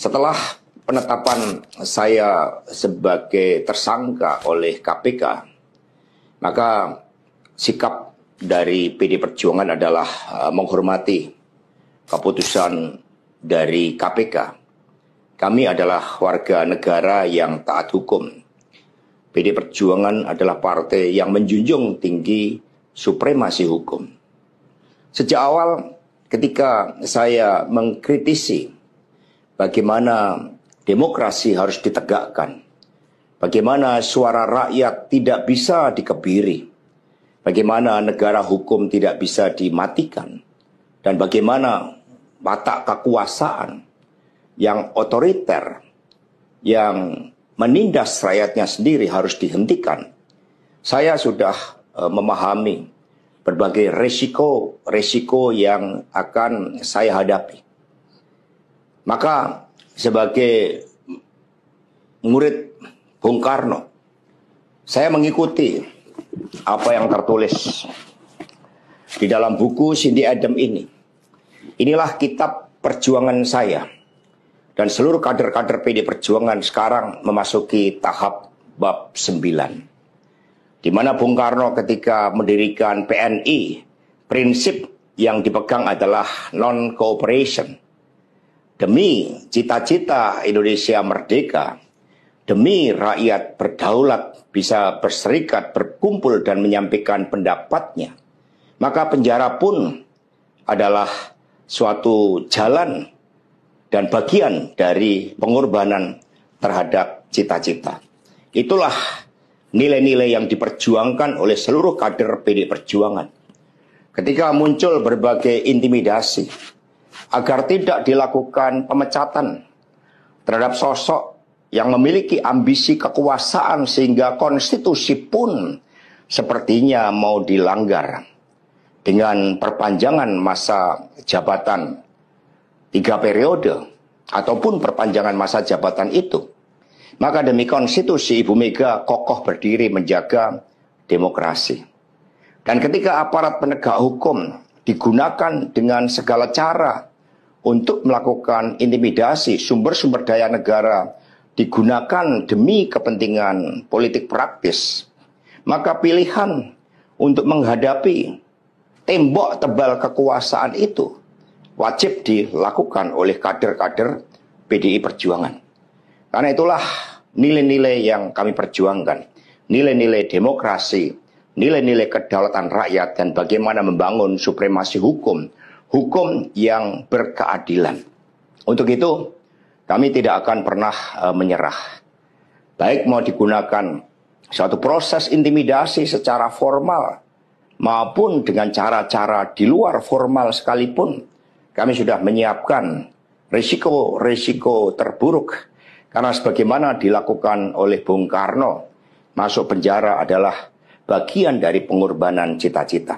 Setelah penetapan saya sebagai tersangka oleh KPK, maka sikap dari PD Perjuangan adalah menghormati keputusan dari KPK. Kami adalah warga negara yang taat hukum. PD Perjuangan adalah partai yang menjunjung tinggi supremasi hukum. Sejak awal ketika saya mengkritisi bagaimana demokrasi harus ditegakkan, bagaimana suara rakyat tidak bisa dikebiri, bagaimana negara hukum tidak bisa dimatikan, dan bagaimana watak kekuasaan yang otoriter, yang menindas rakyatnya sendiri harus dihentikan. Saya sudah memahami berbagai resiko yang akan saya hadapi. Maka sebagai murid Bung Karno, saya mengikuti apa yang tertulis di dalam buku Cindy Adams ini. Inilah kitab perjuangan saya. Dan seluruh kader-kader PD Perjuangan sekarang memasuki tahap bab 9. Di mana Bung Karno ketika mendirikan PNI, prinsip yang dipegang adalah non-cooperation. Demi cita-cita Indonesia merdeka, demi rakyat berdaulat bisa berserikat, berkumpul dan menyampaikan pendapatnya, maka penjara pun adalah suatu jalan dan bagian dari pengorbanan terhadap cita-cita. Itulah nilai-nilai yang diperjuangkan oleh seluruh kader PD Perjuangan. Ketika muncul berbagai intimidasi agar tidak dilakukan pemecatan terhadap sosok yang memiliki ambisi kekuasaan sehingga konstitusi pun sepertinya mau dilanggar dengan perpanjangan masa jabatan 3 periode ataupun perpanjangan masa jabatan itu. Maka demi konstitusi Ibu Mega kokoh berdiri menjaga demokrasi. Dan ketika aparat penegak hukum digunakan dengan segala cara untuk melakukan intimidasi, sumber-sumber daya negara digunakan demi kepentingan politik praktis, maka pilihan untuk menghadapi tembok tebal kekuasaan itu wajib dilakukan oleh kader-kader PDI Perjuangan. Karena itulah nilai-nilai yang kami perjuangkan, nilai-nilai demokrasi, nilai-nilai kedaulatan rakyat, dan bagaimana membangun supremasi hukum, hukum yang berkeadilan. Untuk itu, kami tidak akan pernah menyerah. Baik mau digunakan suatu proses intimidasi secara formal, maupun dengan cara-cara di luar formal sekalipun, kami sudah menyiapkan risiko-risiko terburuk. Karena sebagaimana dilakukan oleh Bung Karno, masuk penjara adalah bagian dari pengorbanan cita-cita.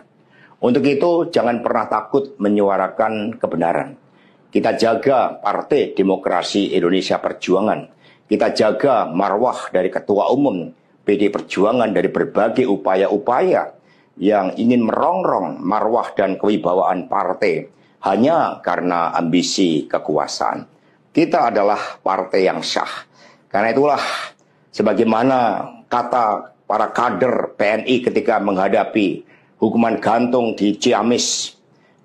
Untuk itu jangan pernah takut menyuarakan kebenaran. Kita jaga Partai Demokrasi Indonesia Perjuangan. Kita jaga marwah dari Ketua Umum PD Perjuangan dari berbagai upaya-upaya yang ingin merongrong marwah dan kewibawaan partai hanya karena ambisi kekuasaan. Kita adalah partai yang sah. Karena itulah sebagaimana kata para kader PNI ketika menghadapi hukuman gantung di Ciamis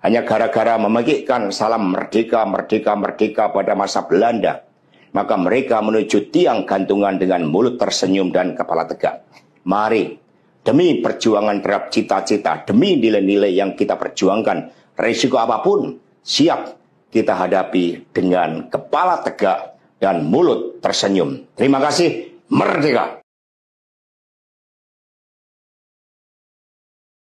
hanya gara-gara memegikkan salam merdeka, merdeka, merdeka pada masa Belanda, maka mereka menuju tiang gantungan dengan mulut tersenyum dan kepala tegak. Mari, demi perjuangan terhadap cita-cita, demi nilai-nilai yang kita perjuangkan, risiko apapun siap kita hadapi dengan kepala tegak dan mulut tersenyum. Terima kasih, merdeka!